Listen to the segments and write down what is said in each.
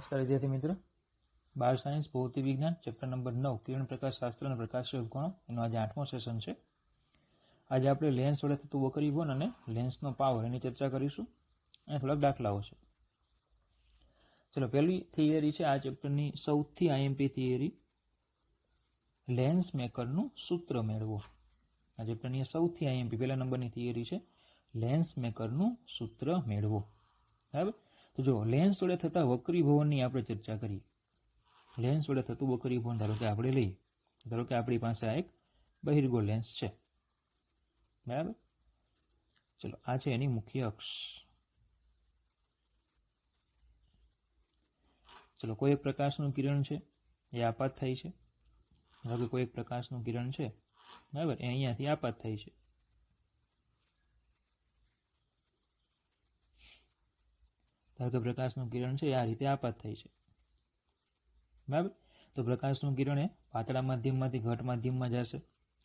નમસ્કાર વિદ્યાર્થી મિત્રો, બાર સાયન્સ ભૌતિક વિજ્ઞાન ચેપ્ટર નંબર 9 કિરણ પ્રકાશ શાસ્ત્ર અને પ્રકાશીય ઉપકરણો એનો આજે 8મો સેશન છે. આજે આપણે લેન્સ વડે થતું વક્રીભવન અને લેન્સનો પાવર એની ચર્ચા કરીશું અને થોડાક દાખલાઓ છે. ચલો, પહેલી થિયરી છે આ ચેપ્ટરની સૌથી આઈએમપી થિયરી, લેન્સ મેકરનું સૂત્ર મેળવો. આ ચેપ્ટરની સૌથી આઈએમપી પહેલા નંબરની થિયરી છે લેન્સ મેકરનું સૂત્ર મેળવો. બરાબર. તો જો લેન્સ વડે થતા વક્રીભવનની આપણે ચર્ચા કરીએ. લેન્સ વડે થતું વક્રીભવન ધારો કે આપણે લઈએ, ધારો કે આપણી પાસે આ એક બહિર્ગોળ લેન્સ છે. બરાબર. ચલો, આ છે એની મુખ્ય અક્ષ. ચલો, કોઈ એક પ્રકાશનું કિરણ છે એ આપાત થાય છે. ધારો કે કોઈ એક પ્રકાશનું કિરણ છે, બરાબર, એ અહીંયાથી આપાત થાય છે. ધારો કે પ્રકાશનું કિરણ છે એ આ રીતે આપાત થાય છે. બરાબર. તો પ્રકાશનું કિરણ એ પાતળા માધ્યમમાંથી ઘટ માધ્યમમાં જશે,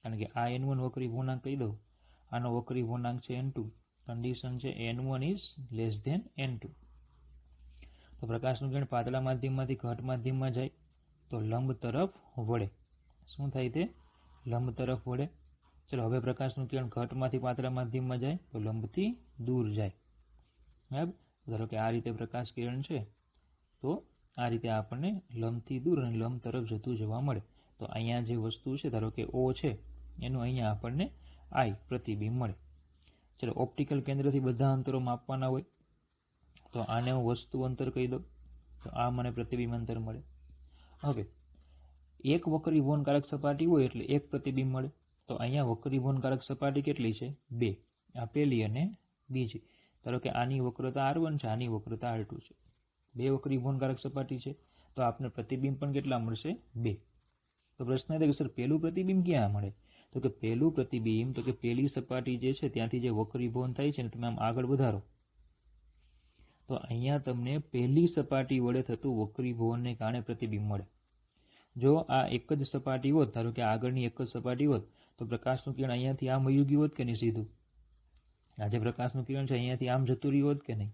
કારણ કે આ N1 વક્રીભવનાંક કહી દઉં, આનો વક્રીભવનાંક છે N2, કન્ડિશન છે N1 is less than N2. તો પ્રકાશનું કિરણ પાતળા માધ્યમમાંથી ઘટ માધ્યમમાં જાય તો લંબ તરફ વળે. શું થાય? તે લંબ તરફ વળે. ચલો, હવે પ્રકાશનું કિરણ ઘટમાંથી પાતળા માધ્યમમાં જાય તો લંબથી દૂર જાય. બરાબર. ધારો કે આ રીતે પ્રકાશ કિરણ છે, તો આ રીતે આપણને લંબથી દૂર અને લંબ તરફ જતું જોવા મળે. તો અહીંયા જે વસ્તુ છે, ધારો કે O છે, એનું અહીંયા આપણને I પ્રતિબિંબ મળે. ચલો, ઓપ્ટિકલ કેન્દ્રથી બધા અંતરો માપવાના હોય તો આને હું વસ્તુ અંતર કહી દઉં, તો આ મને પ્રતિબિંબ અંતર મળે. હવે એક વક્રીભવનકારક સપાટી હોય એટલે એક પ્રતિબિંબ મળે. તો અહીંયા વક્રીભવનકારક સપાટી કેટલી છે? 2. આ પહેલી અને બીજી. ધારો કે આની વક્રતા R1 છે, આની વક્રતા R2 છે. 2 વક્રીભવનકારક સપાટી છે, તો આપને પ્રતિબિંબ પણ કેટલા મળશે? 2. તો પ્રશ્ન એ થાય કે સર પહેલું પ્રતિબિંબ ક્યાં મળે? તો કે પહેલું પ્રતિબિંબ, તો કે પહેલી સપાટી જે છે ત્યાંથી જે વક્રીભવન થાય છે ને, તમે આમ આગળ વધારો તો અહીંયા તમને પહેલી સપાટી વડે થતું વક્રીભવનને કારણે પ્રતિબિંબ મળે. જો આ એક જ સપાટી હોત, ધારો કે આગળની એક જ સપાટી હોત, તો પ્રકાશનું કિરણ અહીંયાથી આમ વયું ગયું હોત કે નહીં સીધું? આ જે પ્રકાશનું કિરણ છે અહીંયાથી આમ જતું રહ્યું હોત કે નહીં?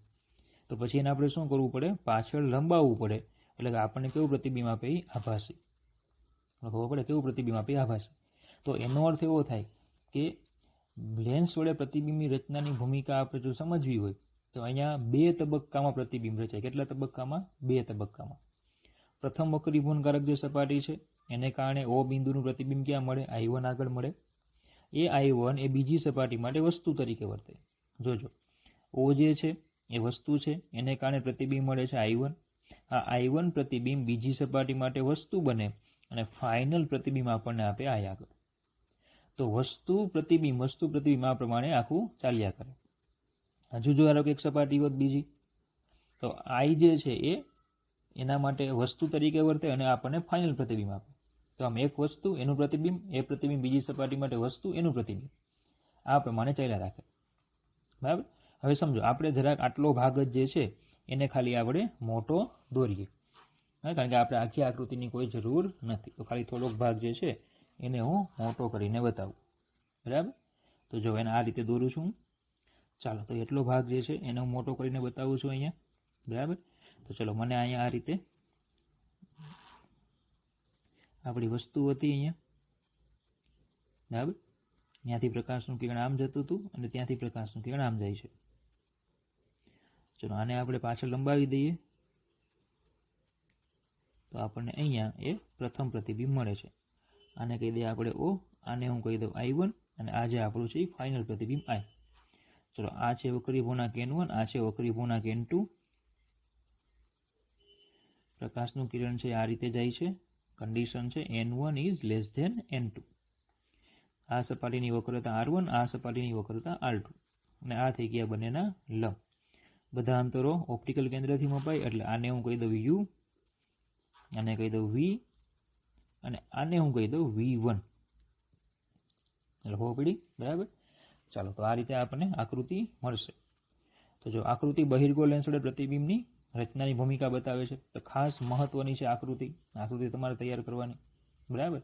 તો પછી એને આપણે શું કરવું પડે? પાછળ લંબાવવું પડે. એટલે કે આપણને કેવું પ્રતિબિંબ આપે? આભાસી. ખબર પડે? કેવું પ્રતિબિંબ આપે? આભાસી. તો એનો અર્થ એવો થાય કે લેન્સ વડે પ્રતિબિંબની રચનાની ભૂમિકા આપણે જો સમજવી હોય તો અહીંયા 2 તબક્કામાં પ્રતિબિંબ રચાય. કેટલા તબક્કામાં? 2 તબક્કામાં. પ્રથમ વક્રીભવનકારક જે સપાટી છે એને કારણે O બિંદુનું પ્રતિબિંબ ક્યાં મળે? I1 આગળ મળે. એ I1 એ બીજી સપાટી માટે વસ્તુ તરીકે વર્તે. જોજો, O જે છે એ વસ્તુ છે, એને કારણે પ્રતિબિંબ મળે છે I1. આ I1 પ્રતિબિંબ બીજી સપાટી માટે વસ્તુ બને અને ફાઇનલ પ્રતિબિંબ આપણને આપે I આગળ. તો વસ્તુ પ્રતિબિંબ આ પ્રમાણે આખું ચાલ્યા કરે. હજુ જો ધારો કે એક સપાટી હોત બીજી, તો I જે છે એ એના માટે વસ્તુ તરીકે વર્તે અને આપણને ફાઇનલ પ્રતિબિંબ આપે. તો આમ એક વસ્તુ એનું પ્રતિબિંબ, એ પ્રતિબિંબ બીજી સપાટી માટે વસ્તુ એનું પ્રતિબિંબ, આ પ્રમાણે ચાલ્યા રાખે. બરાબર. હવે સમજો, આપણે જરાક આટલો ભાગ જ જે છે એને ખાલી આપણે મોટો દોરીએ, કારણ કે આપણે આખી આકૃતિની કોઈ જરૂર નથી. તો ખાલી થોડોક ભાગ જે છે એને હું મોટો કરીને બતાવું. બરાબર. તો જો એને આ રીતે દોરું છું. ચાલો, તો એટલો ભાગ જે છે એને હું મોટો કરીને બતાવું છું અહીંયા. બરાબર. તો ચલો, મને અહીંયા આ રીતે આપણી વસ્તુ હતી અહીંયા. બરાબર. ત્યાંથી પ્રકાશનું કિરણ આમ જતું હતું અને ત્યાંથી પ્રકાશનું કિરણ આમ જાય છે. ચલો, આને આપણે પાછળ લંબાવી દઈએ તો આપણને અહીંયા એ પ્રથમ પ્રતિબિંબ મળે છે. આને કહી દઈએ આપણે O, આને હું કહી દઉં I1 અને આ જે આપણું છે એ ફાઇનલ પ્રતિબિંબ I. ચલો, આ છે વક્રીભવનાંક N1, આ છે વક્રીભવનાંક N2. પ્રકાશનું કિરણ છે આ રીતે જાય છે, કન્ડિશન છે N1 is less than N2. આ સપાટીની વક્રતા R1, આ સપાટીની વક્રતા R2, અને આ થઈ ગયા બંનેના લંબ. બધા અંતરો ઓપ્ટિકલ કેન્દ્રથી મપાય એટલે આને હું કહી દઉં U, આને કહી દઉં V અને આને હું કહી દઉં V1. એટલે ખબર પડી? બરાબર. ચાલો, તો આ રીતે આપણને આકૃતિ મળશે. તો જો આકૃતિ બહિર્ગોળ લેન્સ વડે પ્રતિબિંબની રચનાની ભૂમિકા બતાવે છે. તો ખાસ મહત્વની છે આકૃતિ તમારે તૈયાર કરવાની. બરાબર.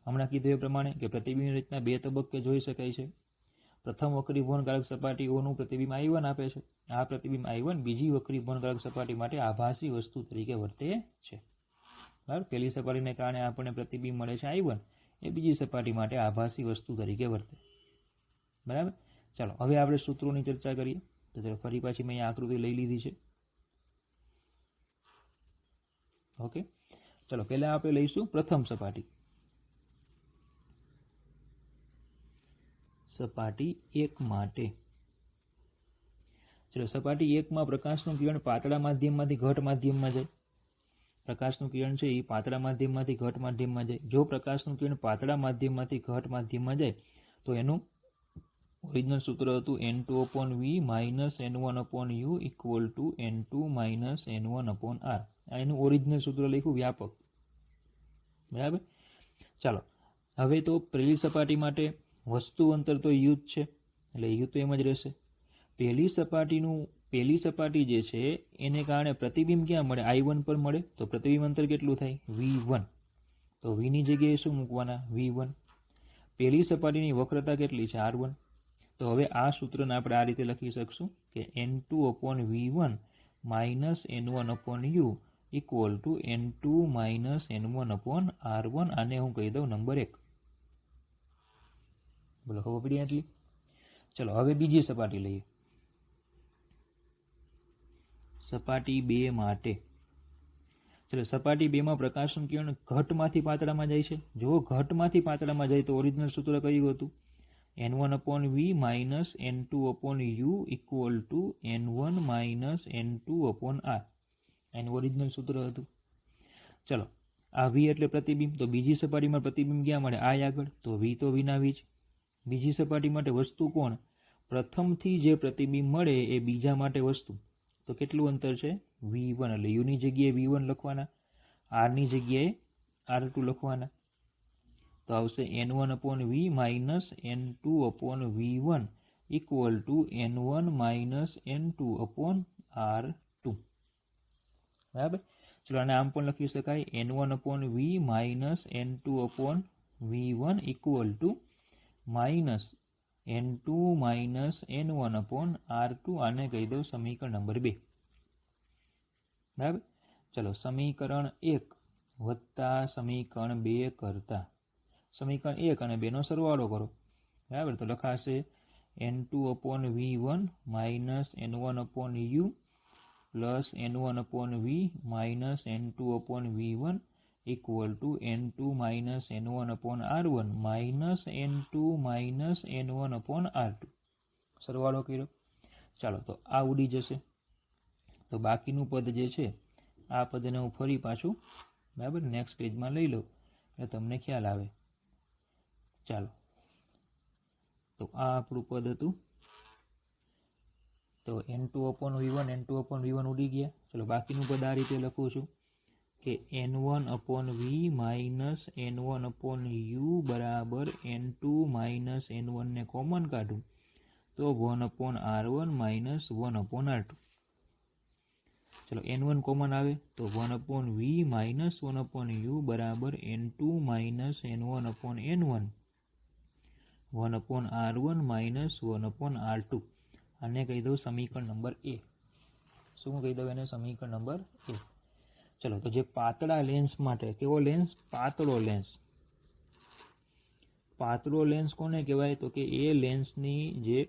હમણાં કીધું એ પ્રમાણે કે પ્રતિબિંબની રચના 2 તબક્કે જોઈ શકાય છે. પ્રથમ વક્રીભવનકારક સપાટી ઓનું પ્રતિબિંબ I1 આપે છે. આ પ્રતિબિંબ I1 બીજી વક્રીભવનકારક સપાટી માટે આભાસી વસ્તુ તરીકે વર્તે છે. બરાબર, પહેલી સપાટીને કારણે આપણને પ્રતિબિંબ મળે છે I1, એ બીજી સપાટી માટે આભાસી વસ્તુ તરીકે વર્તે. બરાબર, ચાલો હવે આપણે સૂત્રોની ચર્ચા કરીએ. તો ચાલો ફરી પાછી મેં આકૃતિ લઈ લીધી છે. ઓકે, ચલો પહેલા આપણે લઈશું પ્રથમ સપાટી. સપાટી 1 માટે ચલો સપાટી 1 માં પ્રકાશનું કિરણ પાતળા માધ્યમમાંથી ઘટ માધ્યમમાં જાય. પ્રકાશનું કિરણ છે એ પાતળા માધ્યમમાંથી ઘટ માધ્યમમાં જાય. જો પ્રકાશનું કિરણ પાતળા માધ્યમમાંથી ઘટ માધ્યમમાં જાય તો એનું ઓરિજિનલ સૂત્ર હતું N2/V - N1/U = N2 - N1/R. આ એનું ઓરિજિનલ સૂત્ર લખ્યું વ્યાપક. બરાબર, ચાલો હવે તો પહેલી સપાટી માટે વસ્તુ અંતર તો U જ છે, એટલે U તો એમ જ રહેશે. પહેલી સપાટી જે છે એને કારણે પ્રતિબિંબ ક્યાં મળે? I1 પર મળે. તો પ્રતિબિંબ અંતર કેટલું થાય? V1. તો V ની જગ્યાએ શું મૂકવાના? V1. પહેલી સપાટીની વક્રતા કેટલી છે? R1. તો હવે આ સૂત્રને આપણે આ રીતે લખી શકશું કે N2/V1 - N1/U = N2 - N1/R1. આને હું કહી દઉં નંબર 1. બોલો, ખબર પડી આટલી? ચલો હવે બીજી સપાટી લઈએ. સપાટી 2 માટે ચલો સપાટી 2 માં પ્રકાશનું કિરણ ઘટમાંથી પાતળામાં જાય છે. જો ઘટમાંથી પાતળામાં જાય તો ઓરિજિનલ સૂત્ર કયું હતું? N1/V - N2/U = N1 - N2/R. એનું ઓરિજિનલ સૂત્ર હતું. ચલો આ V એટલે પ્રતિબિંબ. તો બીજી સપાટીમાં પ્રતિબિંબ ક્યાં મળે? I આગળ. તો V તો વિના V જ. બીજી સપાટી માટે વસ્તુ કોણ? પ્રથમથી જે પ્રતિબિંબ મળે એ બીજા માટે વસ્તુ. તો કેટલું અંતર છે? V1. એટલે U ની જગ્યાએ V1 લખવાના, R ની જગ્યાએ R2 લખવાના. તો આવશે N1/V - N2/V1 = N1 - N2/R2. બરાબર, ચલો આને આમ પણ લખી શકાય N1/V - N2/V1 = -N2 - N1/R2. આને કહી દઉં સમીકરણ નંબર 2. બરાબર, ચલો સમીકરણ 1 વત્તા સમીકરણ 2 કરતા સમીકરણ 1 અને 2 નો સરવાળો કરો. બરાબર, તો લખાશે N2/V1 - N1/U + N1/V - N2/V1 = N2 - N1/R1 - N2 - N1/R2. સરવાળો કર્યો. ચાલો તો આ ઉડી જશે. તો બાકીનું પદ જે છે આ પદને હું ફરી પાછું બરાબર નેક્સ્ટ પેજમાં લઈ લઉં એટલે તમને ખ્યાલ આવે. ચાલો, તો આ આપણું પદ હતું. તો N2/V1 N2/V1 ઉડી ગયા. ચલો બાકીનું પદ આ રીતે લખું છું કે N1/V - N1/U બરાબર N2 - N1 ને કોમન કાઢું તો 1/R1 - 1/R2. ચલો N1 કોમન આવે તો 1/V - 1/U બરાબર N2 - N1/N1 1/R1 - 1/R2. આને કહી દઉં સમીકરણ નંબર A. શું કહી દઉં એને? સમીકરણ નંબર A. ચલો તો જે પાતળા લેન્સ માટે, કેવો લેન્સ? પાતળો લેન્સ. પાતળો લેન્સ કોને કહેવાય? તો કે એ લેન્સની જે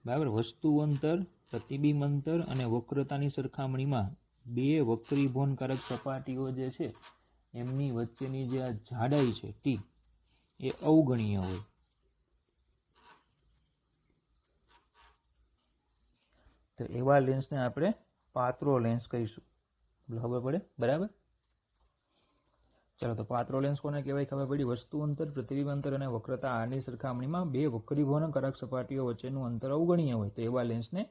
બરાબર વસ્તુ અંતર, પ્રતિબિંબ અંતર અને વક્રતાની સરખામણીમાં બે વક્રીભવનકારક સપાટીઓ જે છે એમની વચ્ચેની જે આ જાડાઈ છે T એ અવગણીય હોય. તો એવા લેન્સને આપણે પાતળો લેન્સ કહીશું. ખબર પડે? બરાબર, ચલો તો પાતળો લેન્સ કોને કહેવાય? ખબર પડી. વસ્તુ અંતર, પ્રતિબિંબ અંતર અને વક્રતા આની સરખામણીમાં બે વક્રીભવનકારક સપાટીઓ વચ્ચેનું અંતર અવગણીય હોય તો એવા લેન્સને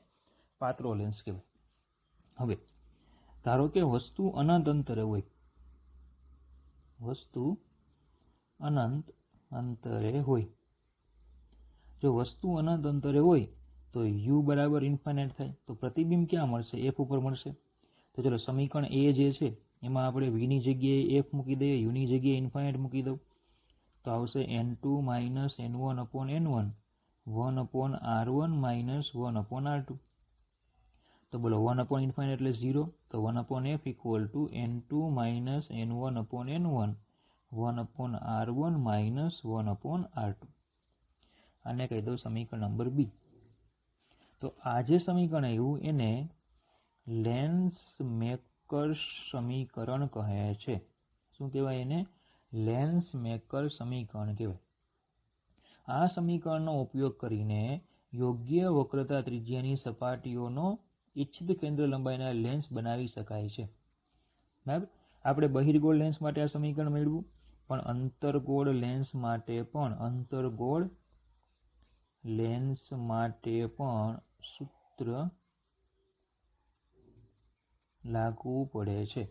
પાતળો લેન્સ કહેવાય. હવે ધારો કે વસ્તુ અનંત અંતરે હોય. વસ્તુ અનંત અંતરે હોય. જો વસ્તુ અનંત અંતરે હોય તો U બરાબર ઇન્ફાઇનાઇટ થાય. તો પ્રતિબિંબ ક્યાં મળશે? F ઉપર મળશે. તો ચલો સમીકરણ A જે છે એમાં આપણે V ની જગ્યાએ F મૂકી દઈએ, U ની જગ્યાએ ઇન્ફાઇનાઇટ મૂકી દઉં તો આવશે N2 - N1/N1 1/r1 minus 1/r2. તો બોલો 1/∞ એટલે 0. તો 1/f equal to n2 minus n1/n1 1/r1 minus 1/r2. આને કહી દઉં સમીકરણ નંબર બી. તો આ જે સમીકરણ આવ્યું એને લેન્સ મેકર્સ સમીકરણ કહે છે. શું કહેવાય એને? લેન્સ મેકર સમીકરણ કહેવાય. આ સમીકરણનો ઉપયોગ કરીને યોગ્ય વક્રતા ત્રિજ્યાની સપાટીઓનો ઇચ્છિત કેન્દ્ર લંબાઈના લેન્સ બનાવી શકાય છે. બરાબર. આપણે બહિર્ગોળ લેન્સ માટે આ સમીકરણ મેળવ્યું, પણ અંતર્ગોળ લેન્સ માટે પણ સૂત્ર લાગુ પડે છે.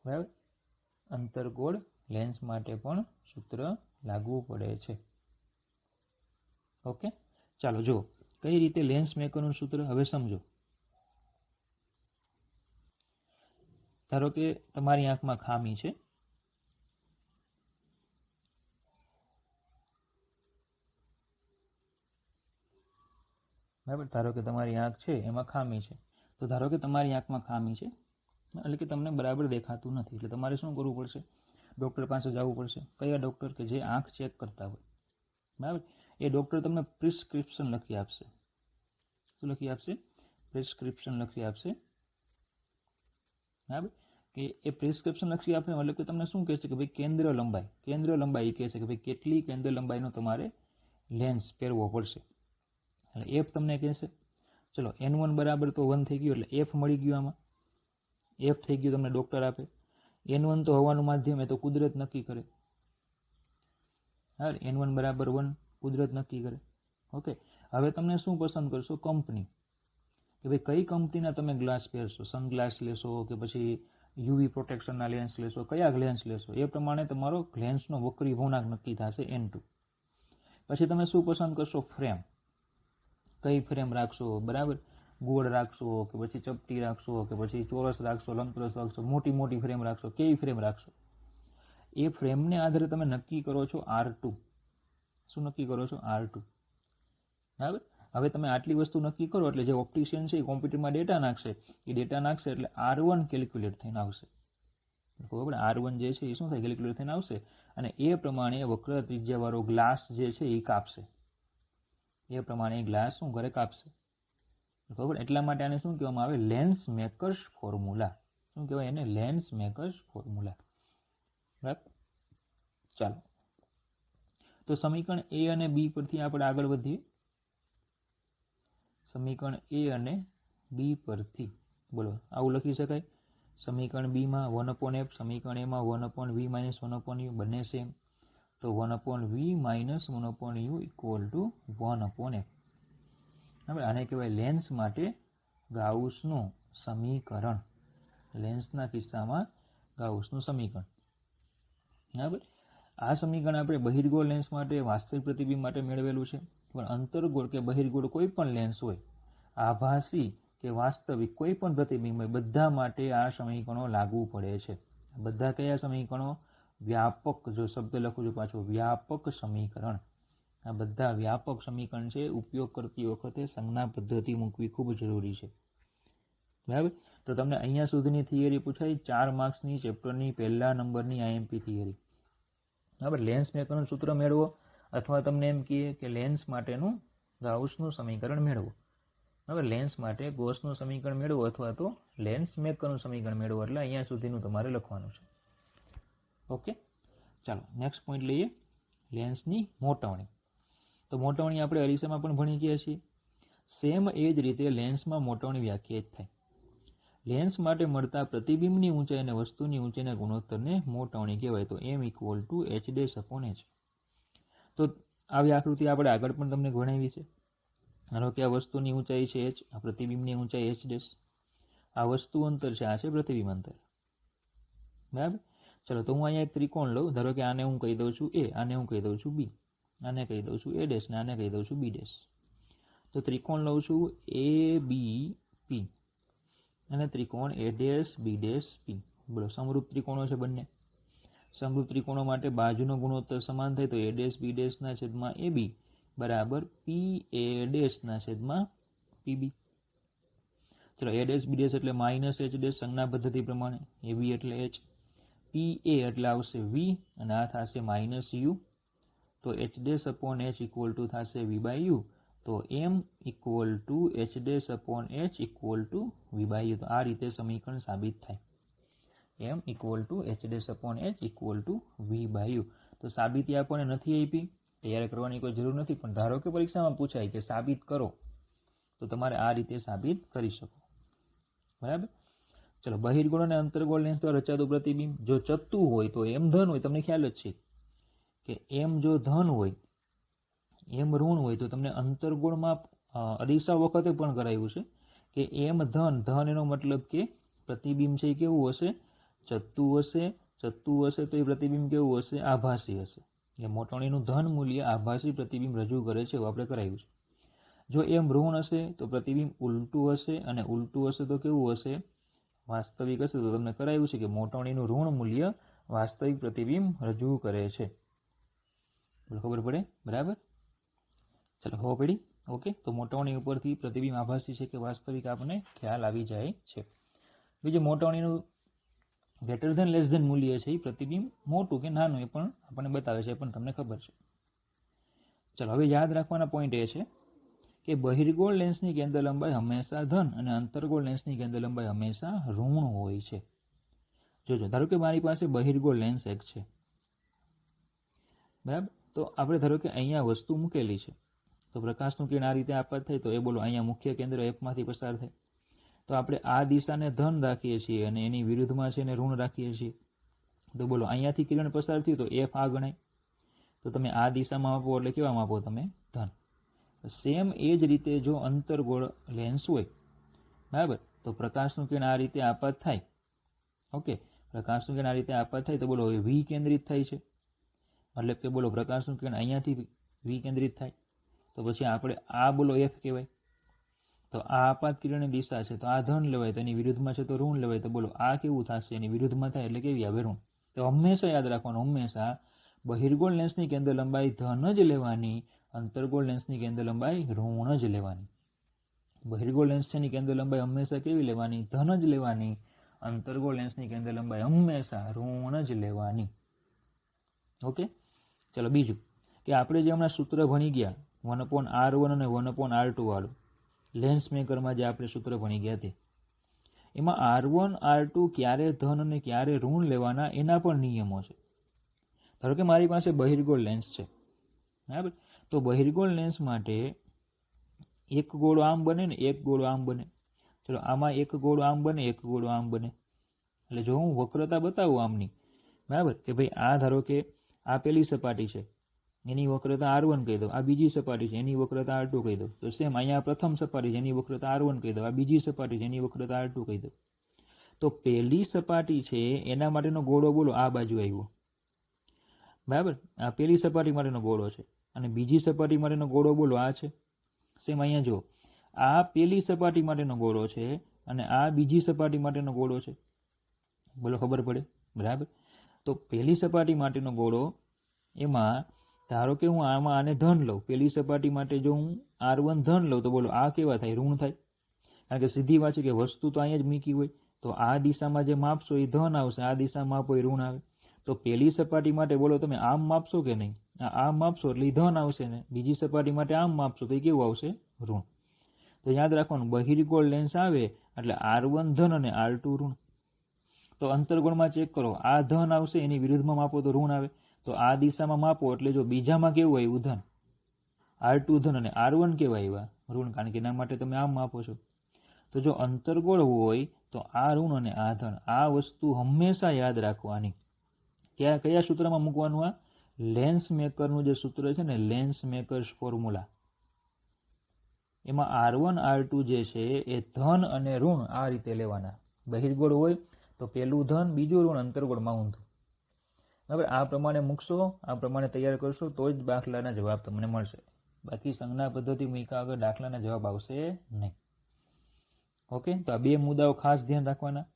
બરાબર. અંતર્ગોળ લેન્સ માટે પણ સૂત્ર લાગુ પડે છે. ઓકે, ચાલો જુઓ કઈ રીતે લેન્સ મેકરનું સૂત્ર. હવે સમજો. ધારો કે તમારી આંખમાં ખામી છે. બરાબર. ધારો કે તમારી આંખ છે એમાં ખામી છે. તો ધારો કે તમારી આંખમાં ખામી છે એટલે કે તમને બરાબર દેખાતું નથી, એટલે તમારે શું કરવું પડશે? ડૉક્ટર પાસે જવું પડશે. કયા ડૉક્ટર? કે જે આંખ ચેક કરતા હોય. બરાબર. એ ડૉક્ટર તમને પ્રિસ્ક્રિપ્શન લખી આપશે. શું લખી આપશે? પ્રિસ્ક્રિપ્શન લખી આપશે. બરાબર. કે એ પ્રિસ્ક્રિપ્શન લખી આપે એટલે કે તમને શું કહેશે કે ભાઈ કેન્દ્ર લંબાઈ કહે છે કે ભાઈ કેટલી કેન્દ્ર લંબાઈનો તમારે લેન્સ પહેરવો પડશે. એટલે એફ તમને કહેશે. ચલો n1 બરાબર તો 1 થઈ ગયું એટલે એફ મળી ગયું. આમાં એફ થઈ ગયું તમને ડૉક્ટર આપે. n1 તો હવાનું માધ્યમ એ તો કુદરત નક્કી કરે. હા, n1 બરાબર 1 કુદરત નક્કી કરે. ઓકે, હવે તમને શું પસંદ કરશો? કંપની. કે ભાઈ કઈ કંપનીના તમે ગ્લાસ પહેરશો? સનગ્લાસ લેશો કે પછી યુવી પ્રોટેક્શનના લેન્સ લેશો? કયા લેન્સ લેશો એ પ્રમાણે તમારો લેન્સનો વક્રી પૂર્ણાંક નક્કી થશે n2. પછી તમે શું પસંદ કરશો? ફ્રેમ. કઈ ફ્રેમ રાખશો? બરાબર. ગોળ રાખશો કે પછી ચપટી રાખશો કે પછી ચોરસ રાખશો, લંબચોરસ રાખશો, મોટી ફ્રેમ રાખશો? કેવી ફ્રેમ રાખશો? એ ફ્રેમને આધારે તમે નક્કી કરો છો R2. શું નક્કી કરો છો? R2. બરાબર. હવે તમે આટલી વસ્તુ નક્કી કરો એટલે જે ઓપ્ટિશિયન છે એ કોમ્પ્યુટરમાં ડેટા નાખશે. એ ડેટા નાખશે એટલે R1 કેલ્ક્યુલેટ થઈને આવશે. બરાબર. R1 જે છે એ શું થાય? કેલ્ક્યુલેટ થઈને આવશે અને એ પ્રમાણે વક્ર ત્રિજ્યાવાળો ગ્લાસ જે છે એ કાપશે. એ પ્રમાણે ગ્લાસ શું કરે? કાપશે. બરાબર. એટલા માટે આને શું કહેવામાં આવે? Lens makers formula. શું કહેવાય એને? Lens makers formula. બરાબર. ચાલો તો સમીકરણ એ અને બી પરથી આપણે આગળ વધીએ. સમીકરણ એ અને બી પરથી બોલો આવું લખી શકાય. સમીકરણ બીમાં 1/f, સમીકરણ એમાં 1/v માઇનસ 1/u બંને સેમ. તો 1/v minus 1/u equal to 1/f. હવે આને કહેવાય લેન્સ માટે ગાઉસનું સમીકરણ. લેન્સના કિસ્સામાં ગાઉસનું સમીકરણ. બરાબર. આ સમીકરણ આપણે બહિર્ગોળ લેન્સ માટે, વાસ્તવિક પ્રતિબિંબ માટે મેળવેલું છે. પણ અંતર્ગોળ કે બહિર્ગોળ કોઈ પણ લેન્સ હોય, આભાસી કે વાસ્તવિક કોઈ પણ પ્રતિબિંબ હોય, બધા માટે આ સમીકરણો લાગુ પડે છે. બધા કયા સમીકરણો? વ્યાપક. જો શબ્દ લખું છું પાછું, વ્યાપક સમીકરણ. આ બધા વ્યાપક સમીકરણ છે. ઉપયોગ કરતી વખતે સંજ્ઞા પદ્ધતિ મૂકવી ખૂબ જરૂરી છે. બરાબર. તો તમને અહીંયા સુધીની થિયરી પૂછાય 4 માર્ક્સની ચેપ્ટરની પહેલા નંબરની IMP થિયરી. બરાબર. લેન્સ મેકરનું સૂત્ર મેળવો અથવા તમને એમ કહીએ કે લેન્સ માટેનું ગાઉસનું સમીકરણ મેળવો. હવે લેન્સ માટે ગૌસનું સમીકરણ મેળવો અથવા તો લેન્સ મેકરનું સમીકરણ મેળવો. એટલે અહીંયા સુધીનું તમારે લખવાનું છે. ઓકે, ચાલો નેક્સ્ટ પોઈન્ટ લઈએ. લેન્સની મોટવણી. તો મોટવણી આપણે અરીસામાં પણ ભણી ગયા છીએ. સેમ એ જ રીતે લેન્સમાં મોટવણી વ્યાખ્યાયિત થાય. લેન્સ માટે મળતા પ્રતિબિંબની ઊંચાઈ અને વસ્તુની ઊંચાઈના ગુણોત્તરને મોટવણી કહેવાય. તો m ઇક્વલ ટુ h'/h. તો આવી આકૃતિ આપણે આગળ પણ તમને ભણાવી છે. ધારો કે આ વસ્તુની ઊંચાઈ છે h, આ પ્રતિબિંબની ઊંચાઈ h'. આ વસ્તુ અંતર છે, આ છે પ્રતિબિંબ અંતર. બરાબર. ચલો તો હું અહીંયા એક ત્રિકોણ લઉં. ધારો કે આને હું કહી દઉં છું a, આને હું કહી દઉં છું b, આને કહી દઉં છું a' ને આને કહી દઉં છું b'. તો ત્રિકોણ લઉં છું ABP અને ત્રિકોણ A', B', P. બોલો સમરૂપ ત્રિકોણો છે બંને. સમરૂપ ત્રિકોણો માટે બાજુનો ગુણોત્તર સમાન થાય તો A', B' ના છેદમાં AB બરાબર PA'/PB. ચલો A'/B' એટલે -H' સંજ્ઞા પદ્ધતિ પ્રમાણે, AB એટલે H, PA એટલે આવશે V અને આ થશે -U, તો H'/H ઇક્વલ ટુ થશે V/U, તો M equal two H'/H equal to V/U. તો આ રીતે સમીકરણ સાબિત થાય. M equal two H'/H equal to V/U. તો સાબિતી આપણને નથી આપી, તૈયાર કરવાની કોઈ જરૂર નથી, પણ ધારો કે પરીક્ષામાં પૂછાય કે સાબિત કરો, તો તમારે આ રીતે સાબિત કરી શકો. બરાબર. ચલો, બહિર્ગોળ અને અંતર્ગોળ લેન્સ દ્વારા રચાતું પ્રતિબિંબ જો ચત્તુ હોય તો એમ ધન હોય. તમને ખ્યાલ જ છે કે એમ જો ધન હોય, એમ ઋણ હોય, તો તમને અંતર્ગોળમાં અરીસા વખતે પણ કરાયું છે કે એમ ધન એનો મતલબ કે પ્રતિબિંબ છે એ કેવું હશે? ચત્તુ હશે. ચત્તુ હશે તો એ પ્રતિબિંબ કેવું હશે? આભાસી હશે. એટલે મોટવણીનું ધન મૂલ્ય આભાસી પ્રતિબિંબ રજૂ કરે છે, એવું આપણે કરાયું છે. જો એમ ઋણ હશે તો પ્રતિબિંબ ઉલટું હશે, અને ઉલટું હશે તો કેવું હશે? વાસ્તવિક હશે. તો તમને કરાયું છે કે મોટવણીનું ઋણ મૂલ્ય વાસ્તવિક પ્રતિબિંબ રજૂ કરે છે. ખબર પડે? બરાબર. ચલો, ખબર પડી? ઓકે. તો મોટવણી ઉપરથી પ્રતિબિંબ આભાસી છે કે વાસ્તવિક આપણને ખ્યાલ આવી જાય છે. બીજું, મોટવણીનું ગ્રેટર ધેન લેસ ધેન મૂલ્ય છે એ પ્રતિબિંબ મોટું કે નાનું એ પણ આપણને બતાવે છે, એ પણ તમને ખબર છે. ચલો, હવે યાદ રાખવાના પોઈન્ટ એ છે કે બહિર્ગોળ લેન્સની કેન્દ્ર લંબાઈ હંમેશા ધન અને અંતર્ગોળ લેન્સની કેન્દ્ર લંબાઈ હંમેશા ઋણ હોય છે. જોજો, ધારો કે મારી પાસે બહિર્ગોળ લેન્સ એક છે, બરાબર. તો આપણે ધારો કે અહીંયા વસ્તુ મૂકેલી છે, તો પ્રકાશનું કિરણ આ રીતે આપાત થાય, તો એ બોલો અહીંયા મુખ્ય કેન્દ્ર Fમાંથી પસાર થાય, તો આપણે આ દિશાને ધન રાખીએ છીએ અને એની વિરુદ્ધમાં છે એને ઋણ રાખીએ છીએ. તો બોલો, અહીંયાથી કિરણ પસાર થયું તો F આ ગણાય. તો તમે આ દિશામાં માપો એટલે કેવા માપો? તમે ધન. સેમ એ જ રીતે જો અંતર્ગોળ લેન્સ હોય, બરાબર, તો પ્રકાશનું કિરણ આ રીતે આપાત થાય. ઓકે, પ્રકાશનું કિરણ આ રીતે આપાત થાય તો બોલો હવે V કેન્દ્રિત થાય છે, મતલબ કે બોલો પ્રકાશનું કિરણ અહીંયાથી V કેન્દ્રિત થાય, તો પછી આપણે આ બોલો F કહેવાય. તો આ આપાત કિરણની દિશા છે, તો આ ધન લેવાય, તો એની વિરુદ્ધમાં છે તો ઋણ લેવાય. તો બોલો આ કેવું થશે? એની વિરુદ્ધમાં થાય એટલે કેવી આવે? ઋણ. તો હંમેશા યાદ રાખવાનું, હંમેશા બહિર્ગોળ લેન્સની કેન્દ્ર લંબાઈ ધન જ લેવાની, અંતર્ગોળ લેન્સની કેન્દ્ર લંબાઈ ઋણ જ લેવાની. બહિર્ગોળ લેન્સ છે એની કેન્દ્ર લંબાઈ હંમેશા કેવી લેવાની? ધન જ લેવાની. અંતર્ગોળ લેન્સની કેન્દ્ર લંબાઈ હંમેશા ઋણ જ લેવાની. ઓકે. ચલો, બીજું કે આપણે જે હમણાં સૂત્ર ભણી ગયા 1/R1 અને 1/R2 વાળું લેન્સ મેકરમાં, જે આપણે સૂત્ર ભણી ગયા તે, એમાં R1 R2 ક્યારે ધન અને ક્યારે ઋણ લેવાના એના પણ નિયમો છે. ધારો કે મારી પાસે બહિર્ગોળ લેન્સ છે, બરાબર. તો બહિર્ગોળ લેન્સ માટે એક ગોળો આમ બને ને એક ગોળો આમ બને. ચલો, આમાં એક ગોળો આમ બને, એક ગોળો આમ બને. એટલે જો હું વક્રતા બતાવું આમની, બરાબર, કે ભાઈ આ ધારો કે આ પેલી સપાટી છે, એની વક્રતા R1 કહી દો, આ બીજી સપાટી છે એની વક્રતા R2 કહી દો. તો સેમ અહીંયા પ્રથમ સપાટી છે એની વક્રતા R1 કહી દો, આ બીજી સપાટી છે એની વક્રતા R2 કહી દો. તો પહેલી સપાટી છે એના માટેનો ગોળો બોલો આ બાજુ આવ્યો, બરાબર. આ પહેલી સપાટી માટેનો ગોળો છે, અને બીજી સપાટી માટેનો ગોળો બોલો આ છે. સેમ અહીંયા જો આ પહેલી સપાટી માટેનો ગોળો છે અને આ બીજી સપાટી માટેનો ગોળો છે. બોલો, ખબર પડે? બરાબર. તો પહેલી સપાટી માટેનો ગોળો, એમાં ધારો કે હું આમાં આને ધન લઉં, પહેલી સપાટી માટે જો હું R1 ધન લઉં, તો બોલો આ કેવા થાય? ઋણ થાય. કારણ કે સીધી વાત છે કે વસ્તુ તો અહીંયા જ મૂકી હોય, તો આ દિશામાં જે માપશો એ ધન આવશે, આ દિશામાં માપો એ ઋણ આવે. તો પહેલી સપાટી માટે બોલો તમે આમ માપશો કે નહીં? આમ માપશો એટલે એ ધન આવશે ને, બીજી સપાટી માટે આમ માપશો તો એ કેવું આવશે? ઋણ. તો યાદ રાખવાનું, બહિર્ગોળ લેન્સ આવે એટલે R1 ધન અને R2 ઋણ. તો અંતર્ગોળમાં ચેક કરો, આ ધન આવશે, એની વિરુદ્ધમાં માપો તો ઋણ આવે. તો આ દિશામાં માપો એટલે જો બીજામાં કેવું આવ્યું? ધન. R2 ધન અને R1 કેવા આવ્યા? ઋણ, કારણ કે એના માટે તમે આમ માપો છો. તો જો અંતર્ગોળ હોય તો આ ઋણ અને આ ધન, આ વસ્તુ હંમેશા યાદ રાખવાની. કયા સૂત્રમાં મૂકવાનું? આ લેન્સ મેકરનું જે સૂત્ર છે ને, લેન્સ મેકર્સ ફોર્મ્યુલા, એમાં R1 R2 જે છે એ ધન અને ઋણ આ રીતે લેવાના. બહિર્ગોળ હોય તો પેલું ધન, બીજું ઋણ, અંતર્ગોળમાં ઊંધું. બરાબર. આ પ્રમાણે મૂકશો, આ પ્રમાણે તૈયાર કરશો તો જ દાખલાના જવાબ તમને મળશે. બાકી સંજ્ઞા પદ્ધતિ મૂક્યા આગળ દાખલાના જવાબ આવશે નહીં. ઓકે. તો આ બે મુદ્દાઓ ખાસ ધ્યાન રાખવાના.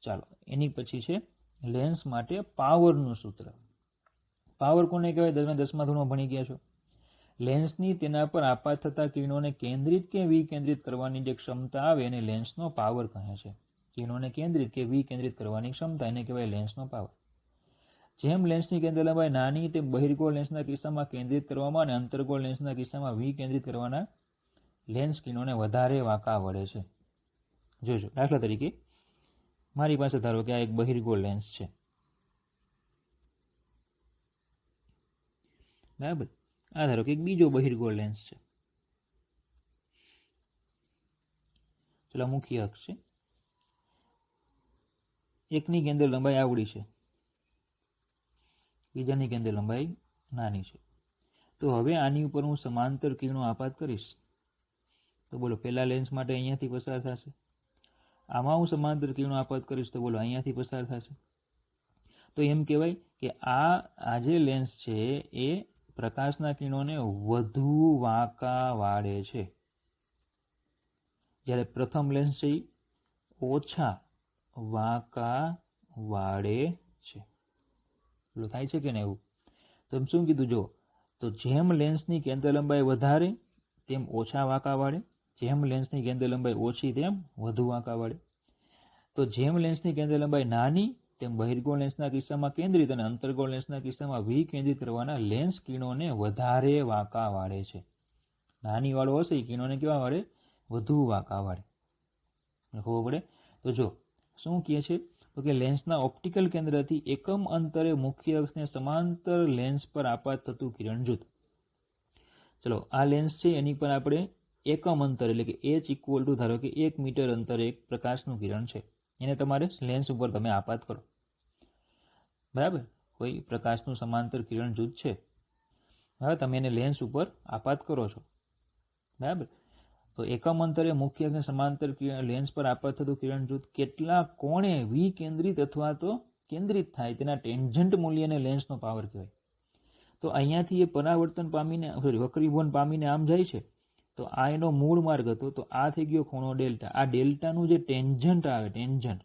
ચાલો, એની પછી છે લેન્સ માટે પાવરનું સૂત્ર. પાવર કોને કહેવાય? તમે 10મા ધોરણમાં ભણી ગયા છો. લેન્સની તેના પર આપાત થતા કિરણોને કેન્દ્રિત કે વિકેન્દ્રિત કરવાની જે ક્ષમતા આવે એને લેન્સનો પાવર કહે છે. કિરણોને કેન્દ્રિત કે વિકેન્દ્રિત કરવાની ક્ષમતા એને કહેવાય લેન્સનો પાવર. જેમ લેન્સની કેન્દ્ર લંબાઈ નાની તેમ બહિર્ગોળ લેન્સના કિસ્સામાં કેન્દ્રિત કરવામાં અને અંતર્ગોળ લેન્સના કિસ્સામાં વિકેન્દ્રિત કરવાના લેન્સ કિરણોને વધારે વાંકા વળે છે. જોજો, દાખલા તરીકે મારી પાસે ધારો કે આ એક બહિર્ગોળ લેન્સ છે, બરાબર. આ ધારો કે એક બીજો બહિર્ગોળ લેન્સ છે, ચલો મુખ્ય અક્ષ છે. એકની કેન્દ્ર લંબાઈ આવડી છે, બીજાની કેન્દ્ર લંબાઈ નાની છે. તો હવે આની ઉપર હું સમાંતર કિરણો આપાત કરીશ તો બોલો પહેલા લેન્સ માટે અહીંયાથી પસાર થશે. આમાં હું સમાંતર કિરણો આપાત કરીશ તો બોલો અહીંયાથી પસાર થશે. તો એમ કહેવાય કે આ જે લેન્સ છે એ પ્રકાશના કિરણોને વધુ વાંકા વાળે છે, જ્યારે પ્રથમ લેન્સ છે એ ઓછા વાંકા વાળે છે. પેલું થાય છે કે ને એવું? તો એમ શું કીધું? જો, તો જેમ લેન્સની કેન્દ્ર લંબાઈ વધારે તેમ ઓછા વાંકા વાળે, જેમ લેન્સની કેન્દ્ર લંબાઈ ઓછી તેમ વધુ વાંકા વાળે. તો જેમ લેન્સની કેન્દ્ર લંબાઈ નાની તેમ બહિર્ગોળ લેન્સના કિસ્સામાં કેન્દ્રિત અને અંતર્ગોળ લેન્સના કિસ્સામાં વિકેન્દ્રિત કરવાના લેન્સ કિરણોને વધારે વાંકા વાળે છે. નાની વાળો હશે એ કિરણોને કેવા વાળે? વધુ વાંકા વાળે. ખબર પડે? તો જો શું કહે છે, તો કે લેન્સના ઓપ્ટિકલ કેન્દ્રથી એકમ અંતરે મુખ્ય અક્ષને સમાંતર લેન્સ પર આપાત થતું કિરણ જૂથ. ચલો, આ લેન્સ છે એની પર આપણે એકમ અંતર એટલે કે h ઇક્વલ ટુ ધારો કે 1 મીટર અંતરે એક પ્રકાશનું કિરણ છે, એને તમારે લેન્સ ઉપર તમે આપાત કરો, બરાબર. કોઈ પ્રકાશનું સમાંતર કિરણ જૂથ છે, બરાબર, તમે એને લેન્સ ઉપર આપાત કરો છો, બરાબર. તો એકમ અંતરે મુખ્ય અક્ષને સમાંતર લેન્સ પર આપાત થતું કિરણ જૂથ કેટલા કોણે વિકેન્દ્રિત અથવા તો કેન્દ્રિત થાય તેના ટેન્જન્ટ મૂલ્યને લેન્સનો પાવર કહેવાય. તો અહીંયાથી એ પરાવર્તન પામીને વક્રીભવન પામીને આમ જાય છે, તો આ એનો મૂળ માર્ગ હતો, તો આ થઈ ગયો ખૂણો ડેલ્ટા. આ ડેલ્ટાનું જે ટેન્જન્ટ આવે, ટેન્જન્ટ,